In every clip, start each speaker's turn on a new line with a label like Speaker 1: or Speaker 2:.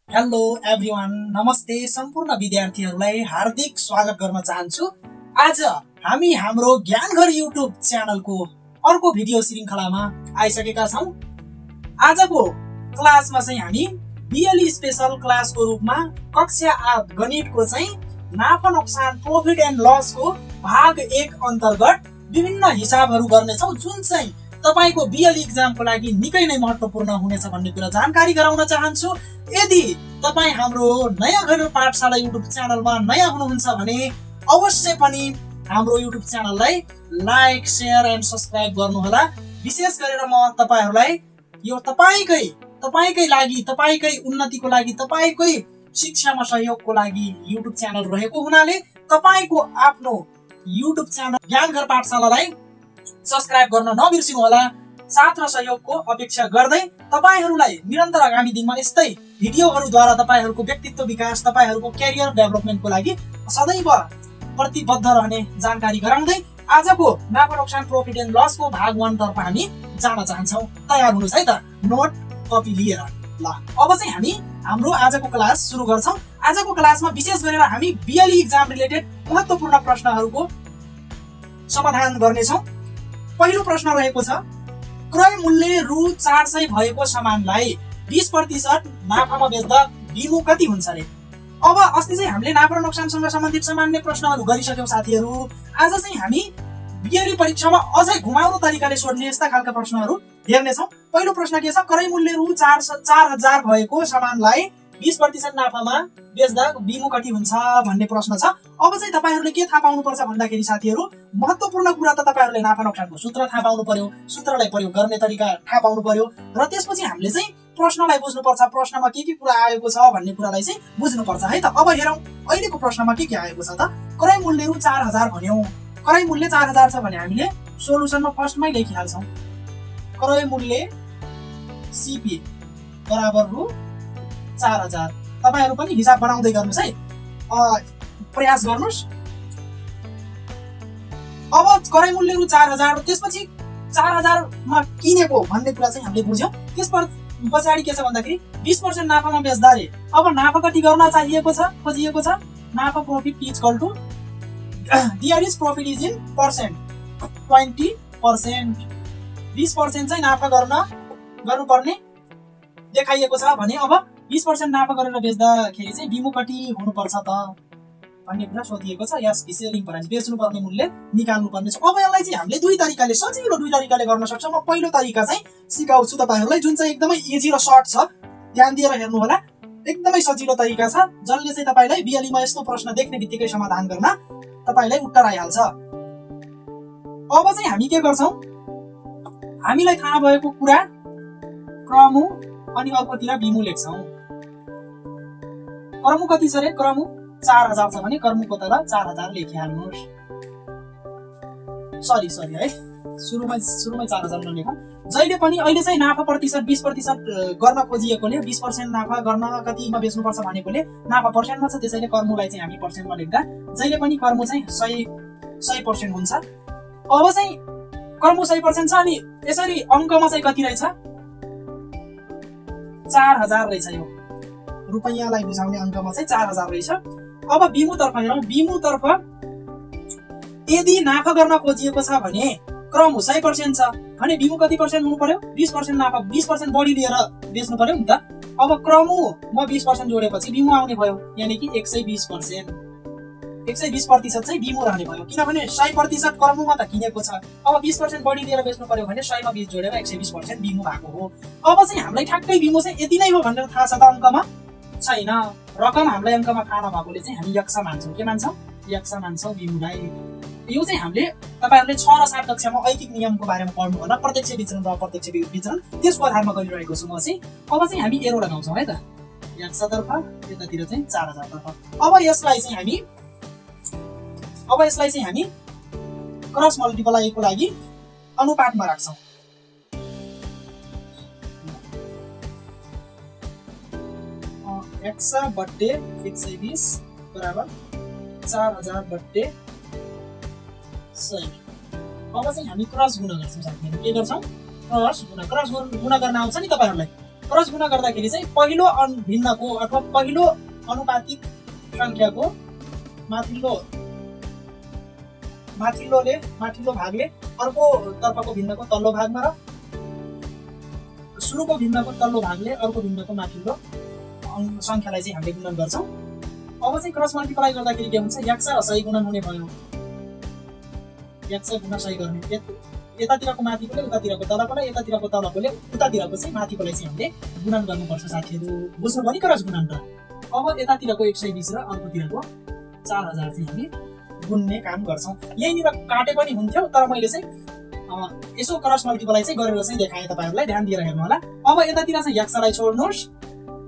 Speaker 1: Hello everyone, नमस्ते सम्पूर्ण विद्यार्थीहरूलाई हार्दिक स्वागत गर्न चाहन्छु। आज हामी हाम्रो ज्ञानघर युट्युब च्यानलको अर्को भिडियो श्रृङ्खलामा आइसकेका छौँ। आजको क्लासमा चाहिँ हामी बिएलई स्पेशल क्लासको रूपमा कक्षा 8 गणितको चाहिँ नाफा नोक्सान प्रॉफिट एन्ड लसको भाग 1 अन्तर्गत विभिन्न हिसाबहरू गर्नेछौँ, जुन चाहिँ तपाईको बिएलई एक्जामको लागि निकै नै महत्त्वपूर्ण हुनेछ भन्ने कुरा जानकारी गराउन चाहन्छु। यदि तपाई हाम्रो नयाँ घर पाठशाला युट्युब च्यानलमा नयाँ हुनुहुन्छ भने अवश्य पनि हाम्रो युट्युब च्यानललाई लाइक, शेयर एन्ड सब्स्क्राइब गर्नुहोला। विशेष गरेर म तपाईहरुलाई यो तपाईकै लागि, तपाईकै उन्नतिको लागि, तपाईकै शिक्षामा सहयोगको लागि युट्युब च्यानल रहेको हुनाले तपाईको आफ्नो युट्युब च्यानल ज्ञानघर पाठशालालाई सब्स्क्राइब गर्न नबिर्सिनु होला। साथ र सहयोगको अपेक्षा गर्दै तपाईहरुलाई निरन्तर आगामी दिनमा यस्तै भिडियोहरुद्वारा तपाईहरुको व्यक्तित्व विकास, तपाईहरुको क्यारियर डेभलपमेन्टको लागि सदैव प्रतिबद्ध रहने जानकारी गराउँदै आजको नाफा नोक्सान प्रॉफिट एन्ड लसको भाग 1 तर्फ हामी जान चाहन्छौँ। तयार हुनुस् है त, नोट कपी लिएर। ल अब चाहिँ हामी हाम्रो आजको क्लास सुरु गर्छौँ। आजको क्लासमा विशेष गरेर हामी बिएलई एक्जाम रिलेटेड महत्त्वपूर्ण प्रश्नहरुको समाधान गर्नेछौँ। पहिलो प्रश्न रहेको छ, क्रय मूल्य रु 400 भएको सामानलाई 20% नाफामा बेच्दा बिमु कति हुन्छ रे? अब अस्ति चाहिँ हामीले नाफा र नोक्सानसँग सम्बन्धित सामान्य प्रश्नहरू गरिसक्यौं साथीहरू। आज चाहिँ हामी बिएलई परीक्षामा अझै घुमाउरो तरिकाले सोध्ने यस्ता खालका प्रश्नहरू हेर्नेछौं। पहिलो प्रश्न के छ, क्रय मूल्य रु 4000 भएको सामानलाई 20% नाफामा बेच्दा बिमु कति हुन्छ भन्ने प्रश्न छ। अब चाहिँ तपाईहरुले के थाहा पाउनु पर्छ भन्दाखेरि साथीहरु, महत्त्वपूर्ण कुरा त तपाईहरुले नाफा नोक्सानको सूत्र थाहा पाउनु पर्यो, सूत्रलाई प्रयोग गर्ने तरिका थाहा पाउनु पर्यो र त्यसपछि हामीले चाहिँ प्रश्नलाई बुझ्नु पर्छ, प्रश्नमा के कुरा आएको छ भन्ने कुरालाई चाहिँ बुझ्नु पर्छ है त। अब हेरौं अहिलेको प्रश्नमा के आएको छ त। क्रय मूल्य रु 4000 भन्यौ, क्रय मूल्य 4000 छ भने हामीले सोलुसनमा फर्स्टमै लेखिहाल्छौं। क्रय मूल्य सीपी बराबर रु 4000। तपाईहरु पनि हिसाब बनाउँदै गर्नुस् है, प्रयास गर्नुस्। अब क्रय मूल्य रु 4000, त्यसपछि 4000 मा किनेको भन्ने कुरा चाहिँ हामीले बुझ्यौं। त्यसपछि के छ भन्दाखेरि 20% नाफामा बेच्दा रे। अब नाफा कति गर्न चाहिएको छ, खोजिएको छ नाफा profit equal to there is profit is in percent 20%। 20% चाहिँ नाफा गर्नुपर्ने देखाइएको छ भने अब 20% नाफा गरेर बेच्दाखेरि चाहिँ बिमु कति हुनुपर्छ त भन्ने कुरा सोधिएको छ। यस सेलिङ प्राइस, बेच्नु पर्ने मूल्य निकाल्नु पर्ने छ। अब यसलाई चाहिँ हामीले सजिलो दुई तरिकाले गर्न सक्छौं। म पहिलो तरिका चाहिँ सिकाउँछु तपाईहरुलाई, जुन चाहिँ एकदमै इजी र सर्ट छ। ध्यान दिएर हेर्नु होला, एकदमै सजिलो तरिका छ जसले चाहिँ तपाईलाई बिएलई मा यस्तो प्रश्न देख्ने बित्तिकै समाधान गर्न तपाईलाई उत्तर आइहाल्छ। अब चाहिँ हामी के गर्छौं, हामीलाई थाहा भएको कुरा क्रमु अनि अर्कोतिर बिमु लेख्छौं। क्रमु कति छ रे? क्रमु 4000 छ भने क्रमुको तल 4000 लेखिहाल्नुस्। सरी है, सुरुमै 4000 नलेखौं। जहिले पनि अहिले चाहिँ नाफा प्रतिशत 20% गर्न खोजिएकोले, 20% नाफा गर्न कतिमा बेच्नुपर्छ भनेकोले नाफा पर्सेन्टमा छ, त्यसैले कर्मुलाई चाहिँ हामी पर्सेन्टमा लेख्दा जहिले पनि कर्मु चाहिँ 100% हुन्छ। अब चाहिँ कर्मु 100% छ अनि यसरी अंकमा चाहिँ कति रहेछ? 4000 रहेछ। यो रुपैयाँलाई बुझाउने अंकमा चाहिँ 4000 रहेछ। अब बिमु तर्फ हेरौं। बिमु तर्फ यदि नाफा गर्न खोजिएको छ भने क्रमु 100% छ भने बिमु कति पर्सेन्ट हुनु पर्यो? 20% नाफा, 20% बढी लिएर बेच्नु पर्यो नि त। अब क्रमु म 20% जोडेपछि बिमु आउने भयो, यानी कि 120%। 120% चाहिँ बिमु रहने भयो, किनभने 100% क्रमुमा त किनेको छ। अब 20% बढी लिएर बेच्नु पर्यो भने 100 मा 20 जोडेर 120% बिमु भएको हो। अब चाहिँ हामीलाई ठ्याक्कै बिमु चाहिँ यति नै हो भनेर थाहा छ त? अंकमा छैन। रकम हामीलाई अंकमा थाहा नभएकोले चाहिँ हामी यक्ष मान्छौं। के मान्छौं? यक्ष मान्छौं बिमुलाई। यो चाहिँ हामीले तपाईहरुले 6 र 7 कक्षामा ऐकिक नियमको बारेमा पढ्नु होला, प्रत्यक्ष विचरण र अप्रत्यक्ष विचरण, त्यसको आधारमा गरिरहेको छु म चाहिँ। अब चाहिँ हामी एरो लगाउँछौं है त, यक्ष तर्फ, यतातिर चाहिँ 4000 तर्फ। अब यसलाई चाहिँ हामी क्रस मल्टिप्लाईको लागि अनुपातमा राख्छौं। एक्स बट्टे 120 बराबर 4000 बट्टे 100। अब चाहिँ हामी क्रस गुणा गर्छौं साथीहरु। के गर्छौं? क्रस गुणा गर्न आउँछ नि तपाईहरुलाई? क्रस गुणा गर्दाखेरि चाहिँ पहिलो भिन्नको अथवा पहिलो अनुपातिक संख्याको माथिल्लो भागले अर्को तर्फको भिन्नको तल्लो भागमा र सुरुको भिन्नको तल्लो भागले अर्को भिन्नको माथिल्लो संख्यालाई चाहिँ हामीले गुणन गर्छौँ। अब चाहिँ क्रस मल्टिप्लाई गर्दाखेरि के हुन्छ, x र सही गुणन हुने भयो। x गुणा सही गर्ने, यतातिरको माथिकोले उतातिरको तलकोलाई, यतातिरको तलकोले उतातिरको चाहिँ माथिकोलाई चाहिँ हामीले गुणन गर्नुपर्छ साथीहरू। बुझ्नु पनि क्रस गुणन र। अब यतातिरको 120 र अर्कोतिरको 4000 चाहिँ हामी गुन्ने काम गर्छौँ। यहीँनिर काटे पनि हुन्थ्यो, तर मैले चाहिँ यसो क्रस मल्टिप्लाई चाहिँ गरेर चाहिँ देखाएँ तपाईँहरूलाई, ध्यान दिएर हेर्नु होला। अब यतातिर चाहिँ x लाई छोड्नुहोस्।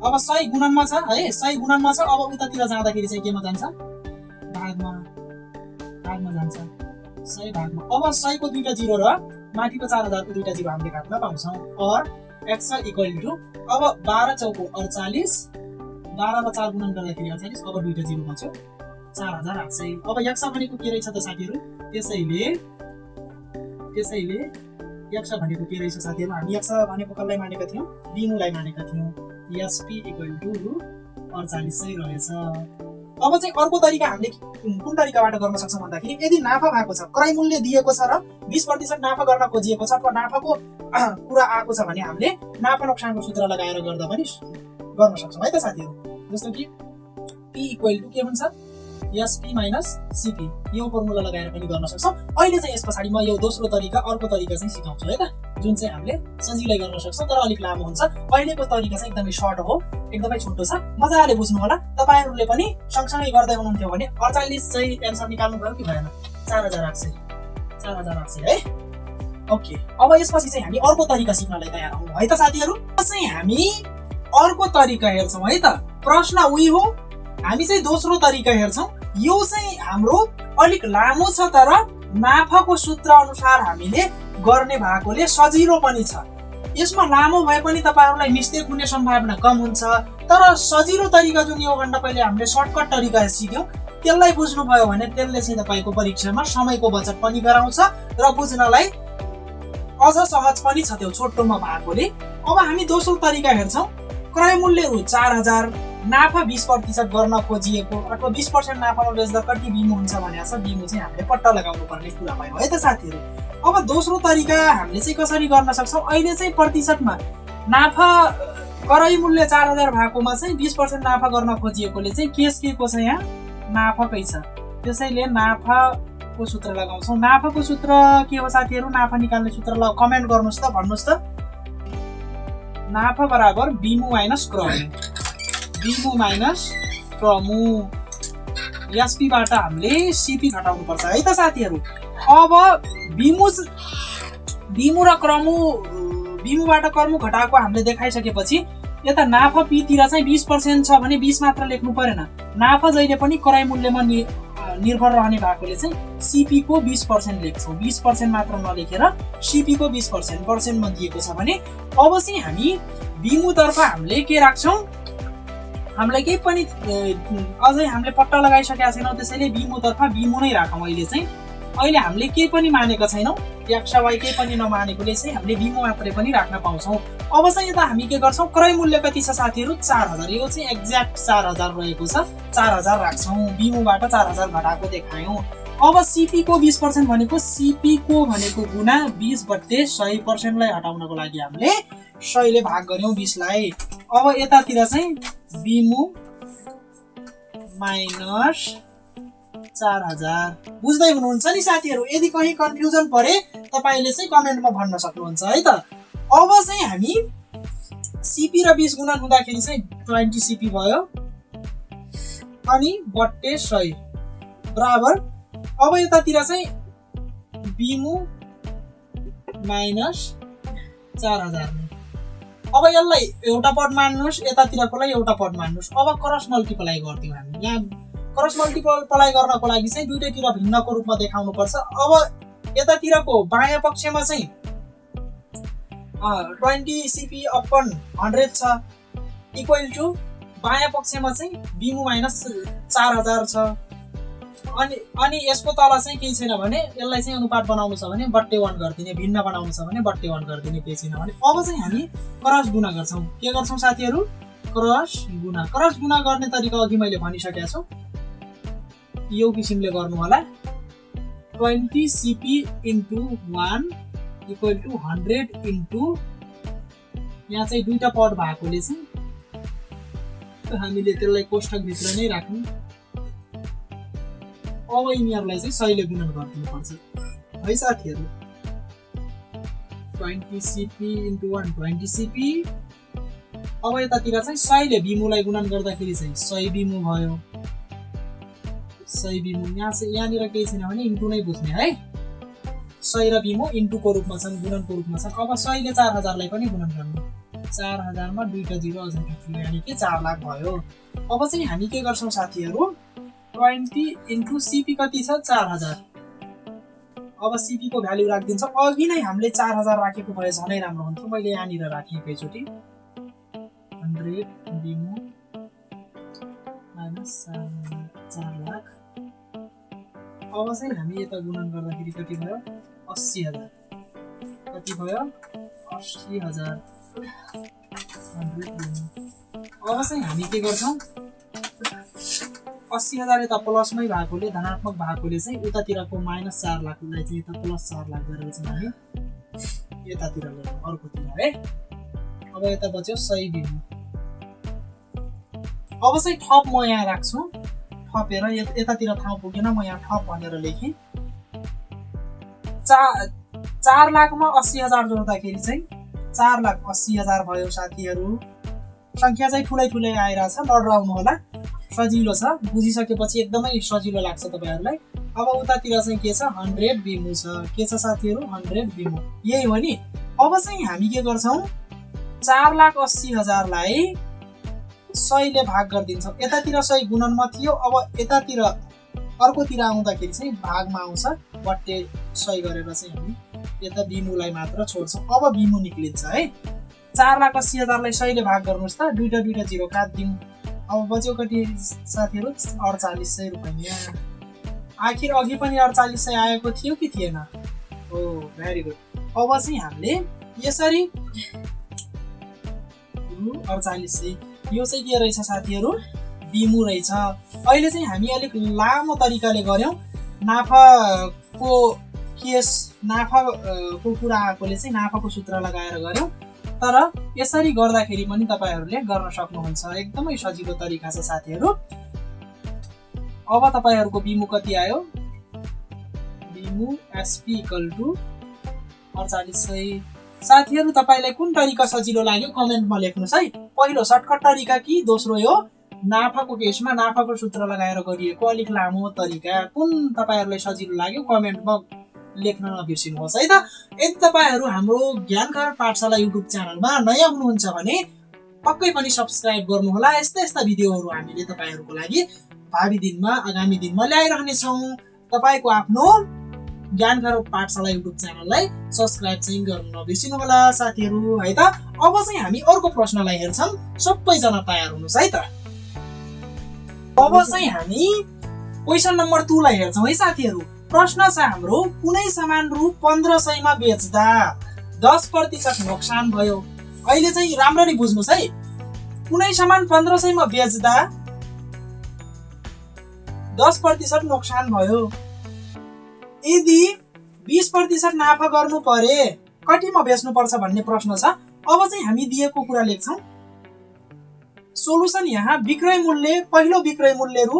Speaker 1: अब 100 गुणनमा छ है, 100 गुणनमा छ। अब उतातिर जाँदाखेरि चाहिँ केमा जान्छ, भागमा जान्छ, 100 भागमा। अब 100 को दुईटा जिरो र माथिको 4000 को दुईटा जिरो हामीले काट्न पाउँछौँ। और x इक्वल टु अब 12 चौको 48, 12 मा 4 गुणन गर्दाखेरि 48, अब दुईटा जिरो बच्यो 4800। अब x भनेको के रहेछ त साथीहरू, त्यसैले x भनेको के रहेछ साथीहरू, हामी x भनेको कसलाई मानेका थियौँ, बिमुलाई मानेका थियौँ। SP इक्वल टु 4800 रहेछ। अब चाहिँ अर्को तरिका हामीले कुन तरिकाबाट गर्न सक्छौँ भन्दाखेरि, यदि नाफा भएको छ, क्रय मूल्य दिएको छ र 20% नाफा गर्न खोजिएको छ अथवा नाफाको कुरा आएको छ भने हामीले नाफा नोक्सानको सूत्र लगाएर गर्दा पनि गर्न सक्छौँ है त साथीहरू। जस्तो कि P इक्वल टु के हुन्छ, SP माइनस CP, यो फर्मुला लगाएर पनि गर्न सक्छौँ। अहिले चाहिँ यस पछाडि म यो दोस्रो तरिका, अर्को तरिका चाहिँ सिकाउँछु है त, जुन चाहिँ हामीले सजिलै गर्न सक्छौँ तर अलिक लामो हुन्छ। अहिलेको तरिका चाहिँ एकदमै सर्ट हो, एकदमै छोटो छ, मजाले बुझ्नु होला। तपाईँहरूले पनि सँगसँगै गर्दै हुनुहुन्थ्यो भने 48 चाहिँ एन्सर निकाल्नु भयो कि भएन, 4800 है। ओके, अब यसपछि चाहिँ हामी अर्को तरिका सिक्नलाई तयार हौँ है त साथीहरू। चाहिँ हामी अर्को तरिका हेर्छौँ है त। प्रश्न उही हो, हामी चाहिँ दोस्रो तरिका हेर्छौँ। यो चाहिँ हाम्रो अलिक लामो छ, तर नाफाको सूत्र अनुसार हामीले गर्ने भएकोले सजिलो पनि छ। यसमा लामो भए पनि तपाईँहरूलाई मिस्टेक हुने सम्भावना कम हुन्छ, तर सजिलो तरिका जुन योभन्दा पहिले हामीले सर्टकट तरिका सिक्यौँ त्यसलाई बुझ्नुभयो भने त्यसले चाहिँ तपाईँको परीक्षामा समयको बचत पनि गराउँछ र बुझ्नलाई अझ सहज पनि छ त्यो छोटोमा भएकोले। अब हामी दोस्रो तरिका हेर्छौँ। क्रय मूल्य रु 4000, नाफा 20% गर्न खोजिएको अथवा 20% नाफामा बेच्दा कति बिमु हुन्छ भनेको छ, बिमु चाहिँ हामीले पट्टा लगाउनु पर्ने कुरा भयो है त साथीहरू। अब दोस्रो तरिका हामीले चाहिँ कसरी गर्न सक्छौँ, अहिले चाहिँ प्रतिशतमा नाफा क्रय मूल्य 4000 भएकोमा चाहिँ 20% नाफा गर्न खोजिएकोले चाहिँ केस के को छ, यहाँ नाफाकै छ, त्यसैले नाफाको सूत्र लगाउँछौँ। नाफाको सूत्र के हो साथीहरू, नाफा निकाल्ने सूत्र ल कमेन्ट गर्नुहोस् त, भन्नुहोस् त। नाफा बराबर बिमु माइनस क्रमु, बिमु माइनस क्रमु। एसपीबाट हामीले सीपी घटाउनु पर्छ है त साथीहरू। अब बिमु र क्रमु, बिमुबाट क्रमु घटाएको हामीले देखाइसकेपछि यता नाफा पी तिर चाहिँ 20% छ भने 20 मात्र लेख्नु परेन। नाफा जहिले पनि क्रय मूल्यमा निर्भर रहने भएकोले चाहिँ सीपी को 20% लेख्छौँ। 20% मात्र नलेखेर सीपी को 20% पर्सेन्टमा दिएको छ भने अब चाहिँ हामी बिमुतर्फ हामीले के राख्छौँ, हामीलाई केही पनि अझै हामीले पट्टा लगाइसकेका छैनौँ, त्यसैले बिमुतर्फ बिमु नै राखौँ। अहिले हामीले केही पनि मानेका छैनौँ, एक्स वाई केही पनि नमानेकोले चाहिँ हामीले बिमु मात्रै पनि राख्न पाउँछौँ। अब चाहिँ यता हामी के गर्छौँ, क्रय मूल्य कति छ साथीहरू, 4000, यो चाहिँ एक्ज्याक्ट 4000 रहेको छ, 4000 राख्छौँ। बिमुबाट 4000 घटाएको देखायौँ। अब सीपी को 20% भनेको, सीपी को भनेको गुणा 20/100%, लाई हटाउनको लागि हामीले 100 ले भाग गर्यौँ 20 लाई। अब यतातिर चाहिँ बिमु माइनस 4000, बुझ्दै हुनुहुन्छ नि साथीहरू। यदि कहीँ कन्फ्युजन परे तपाईले चाहिँ कमेन्टमा भन्न सक्नुहुन्छ है त। अब चाहिँ हामी सीपी र 20 गुणन हुँदाखेरि चाहिँ 20 सीपी भयो अनि बट्टे 100 बराबर। अब यतातिर चाहिँ बिमु माइनस 4000। अब यसलाई एउटा पद मान्नुहोस्, यतातिरकोलाई एउटा पद मान्नुहोस्। अब क्रस मल्टिप्लाई गर्दियौँ हामी। यहाँ क्रस मल्टिप्लाई गर्नको लागि चाहिँ दुईटैतिर भिन्नको रूपमा देखाउनु पर्छ। अब यतातिरको बायाँ पक्षमा चाहिँ 20 सीपी अपन 100 छ इक्वल टु बायाँ पक्षमा चाहिँ बिमु माइनस 4000 छ। अनि यसको तल चाहिँ केही छैन भने यसलाई चाहिँ अनुपात बनाउनु छ भने बट्टे 1 गर्दिने, भिन्न बनाउनु छ भने बट्टे 1 गर्दिने, केही छैन भने अब चाहिँ हामी क्रस गुणा गर्छौँ। के गर्छौँ साथीहरू? क्रस गुणा। क्रस गुणा गर्ने तरिका अघि मैले भनिसकेको छु, यो किसिमले गर्नु होला। 20 CP × 1 = 100 × यहाँ चाहिँ दुईटा पद भएकोले चाहिँ हामीले त्यसलाई कोष्ठकभित्र नै राख्नु। अब यिनीहरूलाई चाहिँ 100 ले गुणन गरिदिनुपर्छ है साथीहरू। 20 CP × 1 20 CP। अब यतातिर चाहिँ 100 ले बिमुलाई गुणन गर्दाखेरि चाहिँ 100 बिमु भयो। 100 बिमु यहाँनिर केही छैन भने इन्टु नै बुझ्ने है। 100 र बिमु इन्टुको रूपमा छन्, गुणनको रूपमा छन्। अब 100 ले 4000 लाई पनि गुणन गर्नु। 4000 मा दुईटा 0 अझै थपियो, यानी कि 4 लाख भयो। अब चाहिँ हामी के गर्छौँ साथीहरू? 20 × CP कति छ? 4000। अब CP को भ्यालु राखिदिन्छ। अघि नै हामीले 4000 राखेको भए झनै राम्रो हुन्थ्यो, मैले यहाँनिर राखेँ एकैचोटि। 100 बिमु माइनस 4 लाख। अब चाहिँ हामी यता गुणन गर्दाखेरि कति भयो? 80000। कति भयो? 80000। 100 बिमु। अब चाहिँ हामी के गर्छौँ? 80000 यता प्लसमै भएकोले, धनात्मक भएकोले चाहिँ उतातिरको माइनस 4 लाखलाई चाहिँ यता प्लस 4 लाख गरेर चाहिँ हामी यतातिर ल्याउँ, अर्कोतिर है। अब यता बच्यो 100 बिमु। अब चाहिँ थप म यहाँ राख्छु, थपेर यतातिर ठाउँ पुगेन, म यहाँ थप भनेर लेखेँ। 4 लाखमा 80000 जोड्दाखेरि चाहिँ 4,80,000 भयो साथीहरू। संख्या चाहिँ ठुलै ठुलै आइरहेछ, नडराउनु होला, सजिलो छ। बुझिसकेपछि एकदमै सजिलो लाग्छ तपाईँहरूलाई। अब उतातिर चाहिँ के छ? 100 बिमु छ। के छ साथीहरू? 100 बिमु। यही हो नि। अब चाहिँ हामी के गर्छौँ? 4,80,000 लाई 100 ले भाग गरिदिन्छौँ। यतातिर 100 गुणनमा थियो, अब यतातिर अर्कोतिर आउँदाखेरि चाहिँ भागमा आउँछ, बट्टे 100 गरेर चाहिँ हामी यता बिमुलाई मात्र छोड्छौँ। अब बिमु निक्लिन्छ है। 4,80,000 लाई 100 ले भाग गर्नुहोस् त, दुईटा 0 काट्दिउँ। अब बच्यो कति साथीहरू? 4800 रुपैयाँ। आखिर अघि पनि 4800 आएको थियो कि थिएन? हो, भेरी गुड। अब चाहिँ हामीले यसरी 4800, यो चाहिँ के रहेछ साथीहरू? बिमु रहेछ। अहिले चाहिँ हामी अलिक लामो तरिकाले गर्यौँ। नाफाको केस, नाफाको कुरा आएकोले चाहिँ नाफाको सूत्र लगाएर गर्यौँ। तर यसरी गर्दाखेरि पनि तपाईहरूले गर्न सक्नुहुन्छ। एकदमै सजिलो तरिका छ साथीहरू। अब तपाईहरूको बिमु कति आयो? बिमु SP = 4800। साथीहरू तपाईलाई कुन तरिका सजिलो लाग्यो कमेन्टमा लेख्नुहोस् है। पहिलो सर्टकट तरिका कि दोस्रो यो नाफाको केसमा नाफाको सूत्र लगाएर गरिएको अलिक लामो तरिका, कुन तपाईहरूलाई सजिलो लाग्यो कमेन्टमा लेख्न नबिर्सिनुहोस् है त। यदि तपाईहरू हाम्रो ज्ञानघर पाठशाला युट्युब च्यानलमा नयाँ हुनुहुन्छ भने पक्कै पनि सब्स्क्राइब गर्नुहोला। यस्ता भिडियोहरू हामीले तपाईहरूको लागि भावी दिनमा, आगामी दिनमा ल्याइरहनेछौँ। तपाईको आफ्नो ज्ञानघर पाठशाला युट्युब च्यानललाई सब्स्क्राइब चाहिँ गर्नु नबिर्सिनु होला साथीहरू है त। अब चाहिँ हामी अर्को प्रश्नलाई हेर्छौँ। सबैजना तयार हुनुहोस् है त। अब चाहिँ हामी क्वेशन नम्बर 2 लाई हेर्छौँ है साथीहरू। प्रश्न छ हाम्रो, कुनै सामान रु 1500 मा बेच्दा 10% नोक्सान भयो। अहिले चाहिँ राम्ररी बुझ्नुहोस् है। कुनै सामान 1500 मा बेच्दा 10% नोक्सान भयो। यदि 20% नाफा गर्नु परे कतिमा बेच्नु पर्छ भन्ने प्रश्न छ। अब चाहिँ हामी दिएको कुरा लेख्छौँ। सोलुसन यहाँ विक्रय मूल्य, पहिलो विक्रय मूल्य रु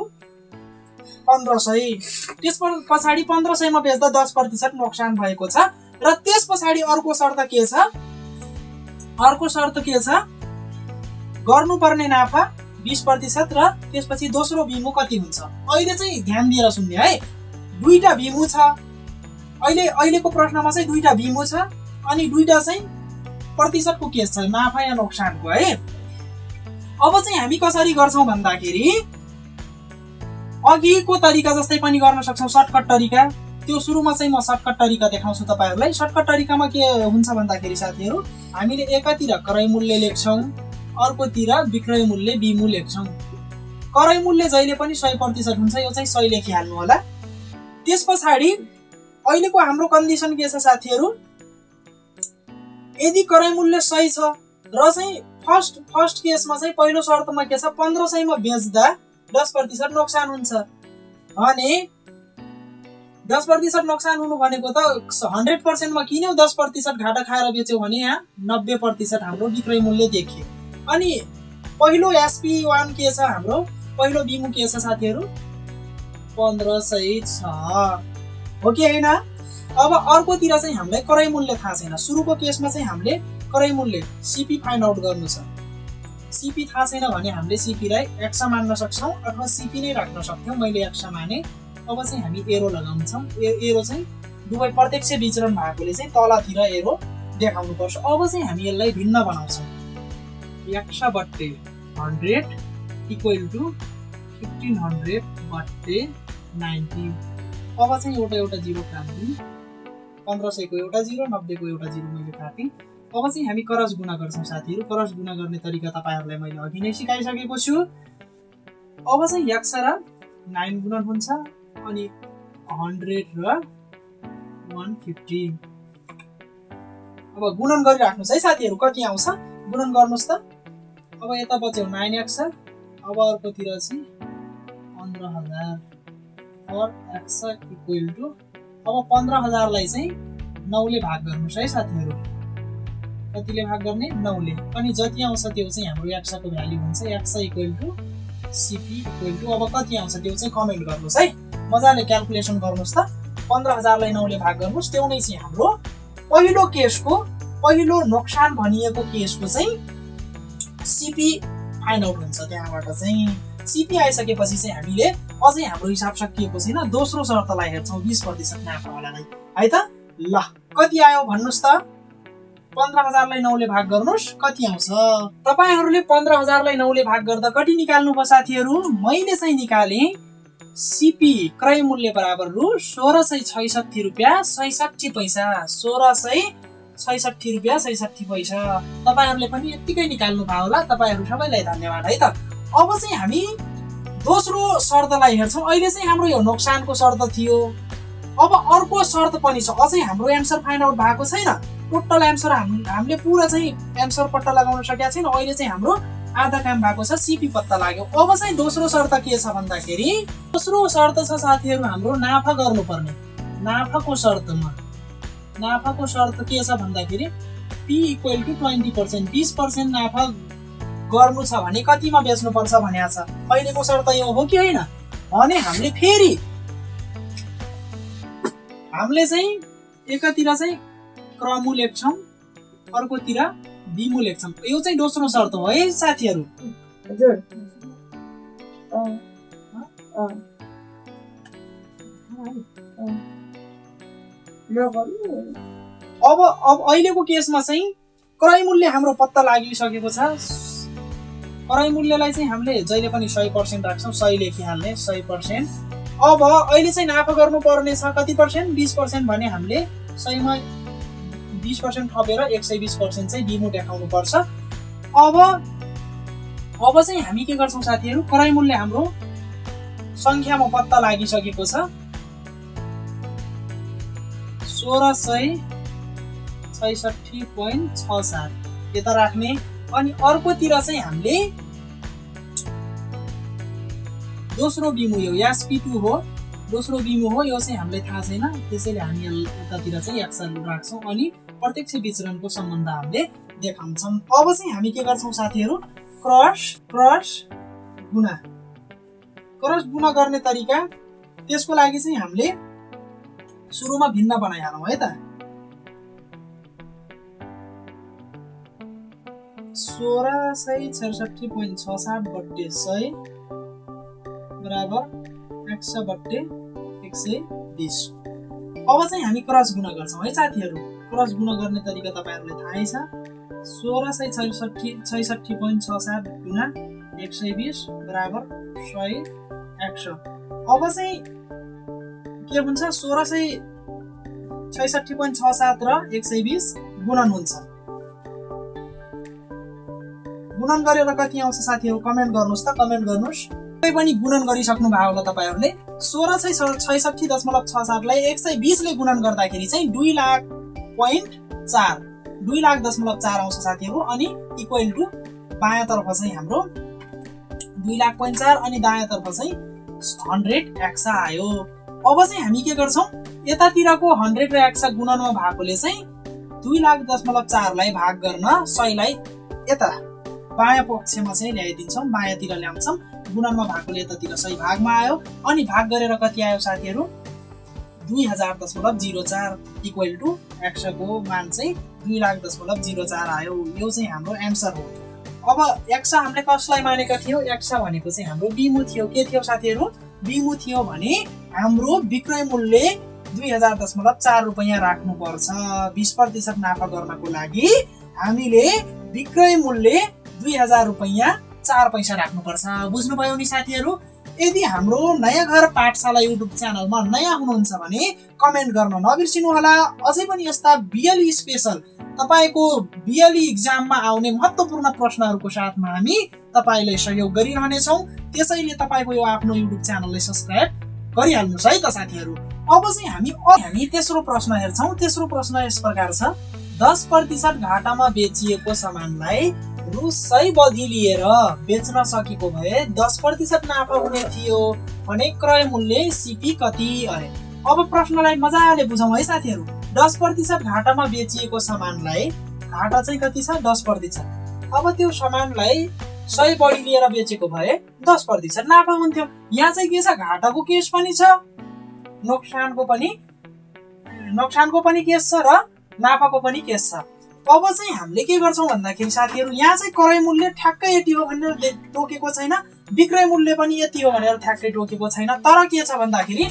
Speaker 1: 1500, त्यस पछाडि 1500 मा बेच्दा 10% नोक्सान भएको छ र त्यस पछाडि अर्को शर्त के छ? अर्को शर्त के छ? गर्नुपर्ने नाफा 20% र त्यसपछि दोस्रो बिमु कति हुन्छ? अहिले चाहिँ ध्यान दिएर सुन्ने है। दुईटा बिमु छ। अहिलेको प्रश्नमा चाहिँ दुईटा बिमु छ अनि दुईटा चाहिँ प्रतिशतको केस छ, नाफा या नोक्सानको है। अब चाहिँ हामी कसरी गर्छौं भन्दाखेरि अघिको तरिका जस्तै पनि गर्न सक्छौं, सर्टकट तरिका। त्यो सुरुमा चाहिँ म सर्टकट तरिका देखाउँछु तपाईहरुलाई। सर्टकट तरिकामा के हुन्छ भन्दाखेरि साथीहरु, हामीले एकातिर क्रय मूल्य लेख्छौं, अर्कोतिर विक्रय मूल्य बिमु लेख्छौं। करै मूल्य जहिले पनि 100% हुन्छ, यो चाहिँ सही लेखिहाल्नु होला। त्यस पछाडि अहिलेको हाम्रो कन्डिसन के छ साथीहरू, यदि करै मूल्य सही छ र चाहिँ फर्स्ट केसमा चाहिँ पहिलो शर्तमा के छ, 1500 मा बेच्दा 10% नोक्सान हुन्छ भने 10% नोक्सान हुनु भनेको त 100% मा किन्यौ 10% घाटा खाएर बेच्यौ भने यहाँ 90% हाम्रो विक्रय मूल्य देखियो। अनि पहिलो SP1 के छ हाम्रो, पहिलो बिमु के छ साथीहरू, 1500 छ हो कि हैन। अब अर्कोतिर चाहिँ हामीलाई क्रय मूल्य थाहा छैन। सुरुको केसमा चाहिँ हामीले क्रय मूल्य CP फाइन्ड आउट गर्नु छ। CP थाहा छैन भने हामीले CP लाई x मान्न सक्छौं अथवा CP नै राख्न सक्थ्यौं। मैले x माने। अब चाहिँ हामी एरो लगाउँछौं। एरो चाहिँ दुवै प्रत्यक्ष विचरण भएकोले चाहिँ तलतिर एरो देखाउनु पर्छ। अब चाहिँ हामी यसलाई भिन्न बनाउँछौं। x बट्टे 100 इक्वल टु 1500 बट्टे 90। अब चाहिँ एउटा जिरो काट्दिउँ। 1500 को एउटा जिरो, 90 को एउटा जिरो मैले काटेँ। अब चाहिँ हामी क्रस गुणा गर्छौं साथीहरू। क्रस गुणा गर्ने तरिका तपाईहरुलाई मैले अघि नै सिकाइसकेको छु। अब चाहिँ x र 9 गुणन हुन्छ अनि 100 र 150। अब गुणन गरिराख्नुस् है साथीहरू, कति आउँछ गुणन गर्नुस् त। अब यता बच्यो 9x, अब अर्कोतिर चाहिँ 15000 और x इक्वल टु, अब 15000 लाई चाहिँ 9 ले भाग गर्नुस् है साथीहरू। कतिले भाग गर्ने, 9 ले। अनि जति आउँछ त्यो चाहिँ हाम्रो x को भ्यालु हुन्छ। x equal to CP equal to, अब कति आउँछ त्यो चाहिँ कमेन्ट गर्नुस् है, मजाले क्याल्कुलेसन गर्नुस् त। 15000 लाई 9 ले भाग गर्नुस्। त्यो नै चाहिँ हाम्रो पहिलो केसको, पहिलो नोक्सान भनिएको केसको चाहिँ CP फाइन्ड आउट हुन्छ। त्यहाँबाट चाहिँ CP आइसकेपछि चाहिँ हामीले अझै हाम्रो हिसाब सकिएको छैन, दोस्रो शर्तलाई हेर्छौं, 20% नाफावालालाई है त। ल कति आयो भन्नुस् त। 15000 लाई 9 ले भाग गर्नुस्, कति आउँछ। तपाईहरुले 15000 लाई 9 ले भाग गर्दा कति निकाल्नु भयो साथीहरू, मैले चाहिँ निकाले CP क्रय मूल्य बराबर रु 1666 रुपैयाँ 66 पैसा। 1666 रुपैयाँ 66 पैसा। तपाईहरुले पनि यतिकै निकाल्नु भयो होला। तपाईहरु सबैलाई धन्यवाद है त। अब चाहिँ हामी दोस्रो शर्तलाई हेर्छौं। अहिले चाहिँ हाम्रो यो नोक्सानको शर्त थियो। अब अर्को शर्त पनि छ। अझै हाम्रो एन्सर फाइन्ड आउट भएको छैन। टोटल एन्सर हामीले पुरा चाहिँ एन्सर पत्ता लगाउन सकेका छैन। अहिले चाहिँ हाम्रो आधा काम भएको छ, CP पत्ता लाग्यो। अब चाहिँ दोस्रो शर्त के छ भन्दाखेरि, दोस्रो शर्त छ साथीहरू हाम्रो नाफा गर्नुपर्ने। नाफाको शर्तमा, नाफाको शर्त के छ भन्दाखेरि P इक्वल टु 20%, 20% नाफा गर्नु छ भने कतिमा बेच्नु पर्छ भनेको छ। अहिलेको शर्त यो हो कि हैन भने हामीले फेरि हामीले चाहिँ एकातिर चाहिँ क्रमु लेख्छौं, अर्कोतिर बिमु लेख्छौं। यो चाहिँ दोस्रो शर्त हो है साथीहरू।
Speaker 2: हजुर।
Speaker 1: अब अहिलेको केसमा चाहिँ क्रय मूल्य हाम्रो पत्ता लागिसकेको छ। क्रय मूल्यलाई चाहिँ हामीले जहिले पनि 100% राख्छौं, सही लेखिहाल्ने 100%। अब अहिले चाहिँ नाफा गर्नु पर्ने छ कति पर्सेन्ट, 20% भने हामीले 100 मा 20% थपेर 120% चाहिँ बिमु देखाउनु पर्छ। अब चाहिँ हामी के गर्छौं साथीहरू, क्रय मूल्य हाम्रो संख्यामा पत्ता लागिसकेको छ 1666.67 यता राख्ने। अनि अर्कोतिर चाहिँ हामीले दोस्रो बिमु, यो SP2 हो, दोस्रो बिमु हो, यो चाहिँ हामीलाई थाहा छैन, त्यसैले हामी यतातिर चाहिँ x राख्छौं अनि प्रत्यक्ष विचरणको सम्बन्ध हामीले देखाउँछौं। अब चाहिँ हामी के गर्छौं साथीहरू, क्रस गुणा गर्ने तरिका। त्यसको लागि चाहिँ हामीले सुरुमा भिन्न बनाइहालौं है त। 1666.67 बट्टे 100 बराबर 100 बट्टे 120। अब चाहिँ हामी क्रस गुणा गर्छौं है साथीहरू। क्रस गुणा गर्ने तरिका तपाईहरुलाई थाहै छ। 1666.67 गुणा 120 बराबर 100। अब चाहिँ के हुन्छ, 1666.67 र 120 गुणन हुन्छ। गुणन गरेर कति आउँछ साथीहरू कमेन्ट गर्नुस् त, कमेन्ट गर्नुस्। पनि गुणन गरिसक्नु भएको होला तपाईहरुले 1666.67 लाई 120 ले गुणन गर्दाखेरि चाहिँ 2,04 2,04 आउँछ साथीहरु अनि इक्वल टु बायाँतर्फ चाहिँ हाम्रो 2,04 अनि दायाँतर्फ चाहिँ 100 एक्सा आयो। अब चाहिँ हामी के गर्छौं यतातिरको 100 र एक्सा गुणनमा भएकोले चाहिँ 2,04 लाई भाग गर्न 100 लाई यता बायाँ पक्षमा चाहिँ ल्याइदिन्छौं बायाँतिर ल्याउँछौं गुणनमा भएकोले यतातिर 100 भागमा आयो अनि भाग गरेर कति आयो साथीहरु 2000.04 इक्वल टु एक्स को मान चाहिँ 2,04 आयो। यो चाहिँ हाम्रो आन्सर हो। अब एक्स हामीले कसलाई मानेका थियौ एक्स भनेको चाहिँ हाम्रो बिमु थियो के थियो साथीहरु बिमु थियो भने हाम्रो विक्रय मूल्य 2000.4 रुपैयाँ राख्नु पर्छ 20% नाफा गर्नको लागि हामीले विक्रय मूल्य 2000 रुपैयाँ 4 पैसा राख्नु पर्छ। बुझ्नुभयो नि साथीहरु। यदि हाम्रो नयाँ घर पाठशाला युट्युब च्यानलमा नयाँ हुनुहुन्छ भने कमेन्ट गर्न नबिर्सिनु होला। अझै पनि यस्ता बीएलई स्पेशल तपाईको बीएलई एक्जाममा आउने महत्त्वपूर्ण प्रश्नहरुको साथमा हामी तपाईलाई सहयोग गरिरहने छौं। त्यसैले तपाईको यो आफ्नो युट्युब च्यानललाई सब्स्क्राइब गरिहाल्नुस् है त साथीहरु। अब चाहिँ हामी तेस्रो प्रश्न हेर्छौं। तेस्रो प्रश्न यस प्रकार छ 10% घाटामा बेचिएको सामानलाई रु 100 बढी लिएर बेच्न सकेको भए 10% नाफा हुने थियो भने क्रय मूल्य सीपी कति अरे। अब प्रश्नलाई मजाले बुझौं है साथीहरु। 10% घाटामा बेचिएको सामानलाई घाटा चाहिँ कति छ 10%। अब त्यो सामानलाई 100 बढी लिएर बेचेको भए 10% नाफा हुन्थ्यो। यहाँ चाहिँ के छ घाटाको केस पनि छ नोक्सानको पनि केस छ र नाफाको पनि केस छ। अब चाहिँ हामीले के गर्छौं भन्दाखेरि साथीहरु यहाँ चाहिँ क्रय मूल्य ठ्याक्कै यति हो भनेर तोकेको छैन विक्रय मूल्य पनि यति हो भनेर ठ्याक्कै तोकेको छैन। तर के छ भन्दाखेरि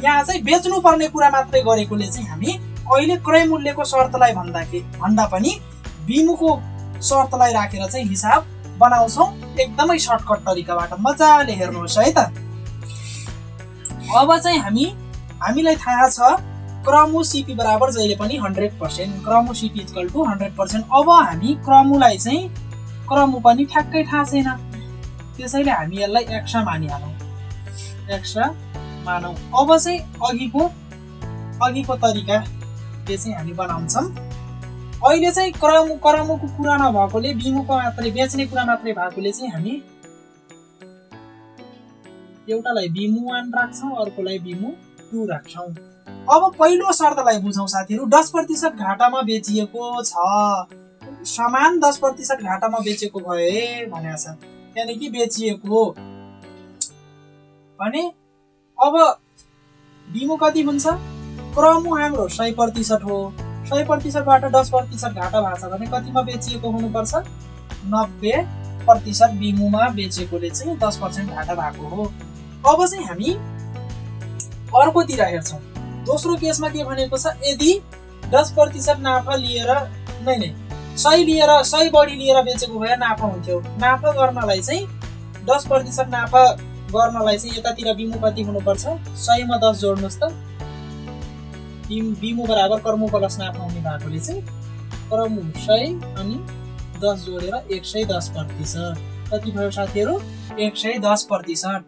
Speaker 1: यहाँ चाहिँ बेच्नु पर्ने कुरा मात्रै गरेकोले चाहिँ हामी अहिले क्रय मूल्यको शर्तलाई भन्दा पनि बिमुको शर्तलाई राखेर चाहिँ हिसाब बनाउँछौं एकदमै सर्टकट तरिकाबाट। मजाले हेर्नुहोस् है त। अब चाहिँ हामीलाई थाहा छ क्रमु सीपी बराबर जहिले पनि 100% क्रमु सीपी इक्वल टु 100%। अब हामी क्रमुलाई चाहिँ क्रमु पनि ठ्याक्कै थाहा छैन त्यसैले हामी यसलाई एक्स मानौ। अब चाहिँ अघिको तरिका ले चाहिँ हामी बनाउँछौं। अहिले चाहिँ क्रमुको कुरा नभएकोले बिमुको मात्रै बेच्ने कुरा मात्रै भएकोले चाहिँ हामी एउटालाई बिमु 1 राख्छौं अर्कोलाई बिमु 2 राख्छौं। अब पहिलो शर्तलाई बुझौं साथीहरु। 10% घाटामा बेचिएको छ सामान 10% घाटामा बेचेको भए भनेको छ यानी कि बेचिएको भने अब बिमु कति हुन्छ क्रमु हाम्रो 100% हो 100% बाट 10% घाटा भएको छ भने कतिमा बेचिएको हुनुपर्छ 90% बिमुमा बेचेकोले चाहिँ 10% घाटा भएको हो। अब चाहिँ हामी अर्कोतिर हेर्छौं। दोस्रो केसमा के भनेको छ यदि 10% नाफा लिएर 100 बढी लिएर बेचेको भए नाफा हुन्थ्यो। नाफा गर्नलाई चाहिँ 10% नाफा गर्नलाई चाहिँ यतातिर बिमु कति हुनुपर्छ 100 मा 10 जोड्नुस् त बिमु बराबर क्रमु प्लस नाफा हुने भएकोले चाहिँ क्रमु 100 अनि 10 जोडेर 110%। कति भयो साथीहरु 110%।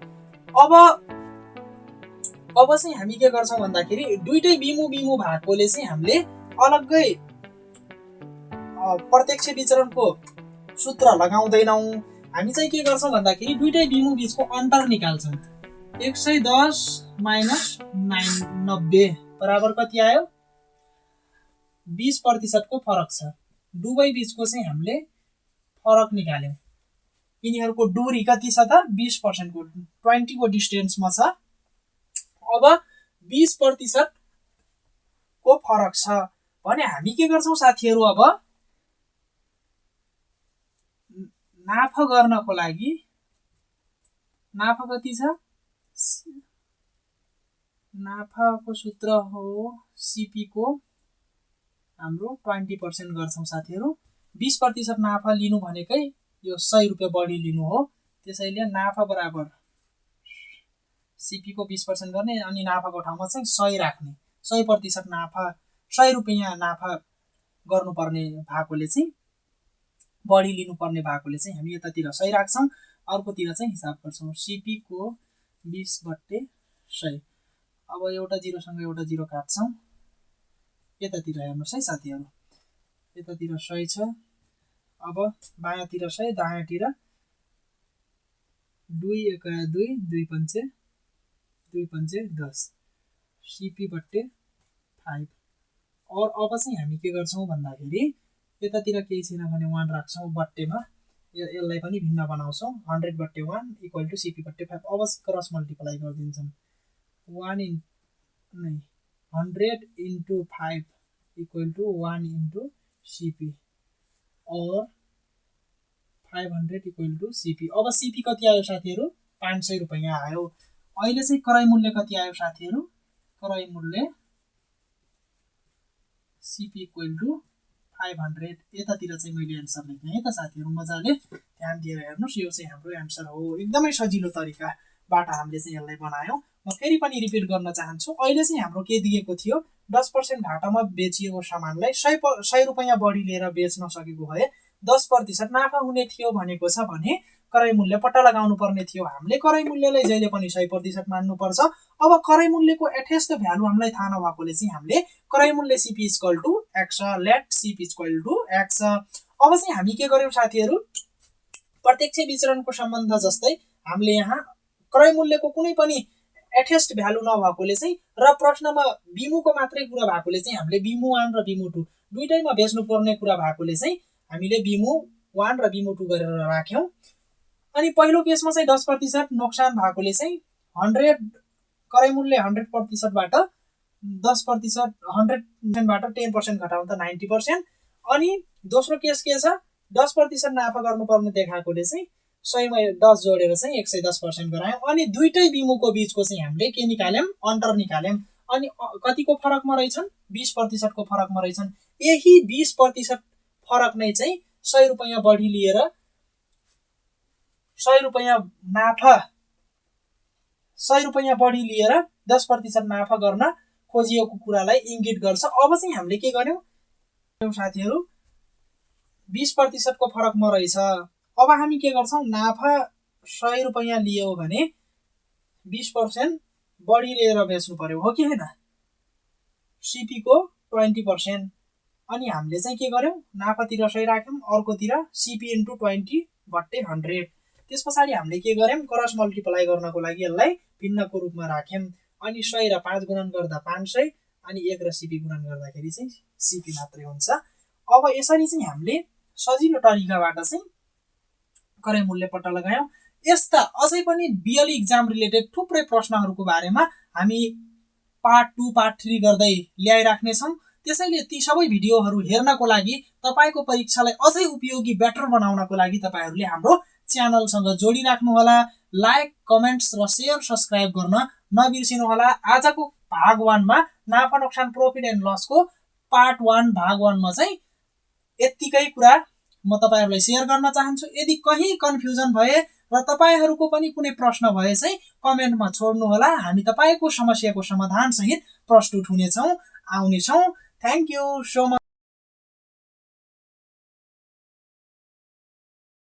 Speaker 1: अब चाहिँ हामी के गर्छौं भन्दाखेरि दुईटै बिमु भएकोले चाहिँ हामीले अलग्गै प्रत्यक्ष विचरणको सूत्र लगाउँदैनौं। हामी चाहिँ के गर्छौं भन्दाखेरि दुईटै बिमु बीचको अन्तर निकाल्छौं। 110 माइनस 90 बराबर कति आयो 20% को फरक छ। दुवै बीचको चाहिँ हामीले फरक निकाल्यौं। यिनीहरुको दूरी कति छ त 20% को 20 को डिस्टेन्समा छ। अब 20% को फरक छ भने हामी के गर्छौं साथीहरु अब नाफा गर्नको लागि नाफा कति छ नाफाको सूत्र हो सीपी को हाम्रो 20% गर्छौं साथीहरु। 20% नाफा लिनु भनेकै यो 100 रुपैयाँ बढी लिनु हो। त्यसैले नाफा बराबर सीपी को 20% गर्ने अनि नाफाको ठाउँमा चाहिँ 100 राख्ने 100% नाफा 100 रुपैयाँ नाफा गर्नुपर्ने भएकोले चाहिँ बढी लिनुपर्ने भएकोले चाहिँ हामी यतातिर 100 राख्छौं अर्कोतिर चाहिँ हिसाब गर्छौँ। सिपी को 20/100। अब एउटा जिरोसँग एउटा जिरो काट्छौँ। यतातिर हेर्नुहोस् है साथीहरू, यतातिर 100 छ। अब बायाँतिर 100, दायाँतिर 2 एका 2, 2 पंचे 10 CP/5। और अब चाहिँ हामी के गर्छौँ भन्दाखेरि यतातिर केही छैन भने 1 राख्छौँ बट्टेमा, यसलाई पनि भिन्न बनाउँछौँ। 100/1 = CP/5। अब क्रस मल्टिप्लाई गरिदिन्छौँ। 100 × 5 = 1 × CP और 500 = CP। अब CP कति आयो साथीहरू? 500 रुपैयाँ आयो। अहिले चाहिँ क्रय मूल्य कति आयो साथीहरू? क्रय मूल्य CP = 500। यतातिर चाहिँ मैले एन्सर लेखेँ है त साथीहरू, मजाले ध्यान दिएर हेर्नुहोस्। यो चाहिँ हाम्रो एन्सर हो। एकदमै सजिलो तरिकाबाट हामीले चाहिँ यसलाई बनायौँ। म फेरि पनि रिपिट गर्न चाहन्छु। अहिले चाहिँ हाम्रो के दिएको थियो? 10% घाटामा बेचिएको सामानलाई 100 रुपैयाँ बढी लिएर बेच्न सकेको भए 10% नाफा हुने थियो भनेको छ भने क्रय मूल्य पट्टा लगाउनु पर्ने थियो। हामीले क्रय मूल्यलाई जहिले पनि 100% मान्नुपर्छ। अब क्रय मूल्यको एटेस्ट भ्यालु हामीलाई थाहा नभएकोले चाहिँ हामीले क्रय मूल्य CP = X, let CP = X। अब चाहिँ हामी के गर्यौं साथीहरू? प्रत्यक्ष विचरणको सम्बन्ध जस्तै हामीले यहाँ क्रय मूल्यको कुनै पनि एटेस्ट भ्यालु नभएकोले चाहिँ र प्रश्नमा बिमुको मात्रै कुरा भएकोले चाहिँ हामीले बिमु 1 र बिमु 2 दुईटैमा बेच्नु पर्ने कुरा भएकोले चाहिँ हामीले बिमु 1 र बिमु 2 गरेर राख्यौं। अनि पहिलो केसमा चाहिँ 10% नोक्सान भएकोले चाहिँ 100 क्रय मूल्य 100% बाट 10% 100% बाट 10% घटाउँदा 90%। अनि दोस्रो केस के छ? 10% नाफा गर्नुपर्ने देखाएकोले चाहिँ 100 मा 10 जोडेर चाहिँ 110% गरायौं। अनि दुईटै बिमुको बीचको चाहिँ हामीले के निकाल्यौं? अन्तर निकाल्यौं। अनि कतिको फरकमा रहेछन्? 20% को फरकमा रहेछन्। यही 20% फरक नै चाहिँ 100 रुपैयाँ बढी लिएर 100 रुपैयाँ नाफा 100 रुपैयाँ बढी लिएर 10% नाफा गर्न खोजिएको कुरालाई इंगित गर्छ। अब चाहिँ हामीले के गर्यौं साथीहरू? 20% को फरकमा रहेछ। अब हामी के गर्छौं? नाफा 100 रुपैयाँ लियो भने 20% बढी लिएर बेच्नु पर्यो, हो कि हैन? CP को 20%। अनि हामीले चाहिँ के गर्यौं? नाफातिर 100 राख्यौं, अर्कोतिर CP × 20/100। त्यसपछि हामीले के गर्यौं? क्रस मल्टिप्लाई गर्नको लागि यसलाई भिन्नको रूपमा राख्यौं। अनि 100 र 5 गुणन गर्दा 500 अनि 1 र CP गुणन गर्दाखेरि चाहिँ CP मात्रै हुन्छ। अब यसरी चाहिँ हामीले सजिलो तरिकाबाट चाहिँ क्रय मूल्य पत्ता लगायौं। यस्ता अझै पनि BLE एक्जाम रिलेटेड थुप्रै प्रश्नहरूको बारेमा हामी पार्ट 2 पार्ट 3 गर्दै ल्याइराख्ने छौं। त्यसैले ती सबै भिडियोहरू हेर्नको लागि तपाईको परीक्षालाई अझै उपयोगी बेटर बनाउनको लागि तपाईहरुले हाम्रो च्यानलसँग जोडिराख्नु होला। लाइक, कमेन्ट्स र शेयर, सब्स्क्राइब गर्न नबिर्सिनु होला। आजको भाग 1 मा नाफा नोक्सान प्रॉफिट एन्ड लस को पार्ट 1 भाग 1 मा चाहिँ यतिकै कुरा म तपाईहरुलाई शेयर गर्न चाहन्छु। यदि कहीं कन्फ्युजन भए र तपाईहरुको पनि कुनै प्रश्न भए चाहिँ कमेन्टमा छोड्नु होला। हामी तपाईको समस्याको समाधान सहित प्रस्तुत हुनेछौं, आउनेछौं। Thank you so much.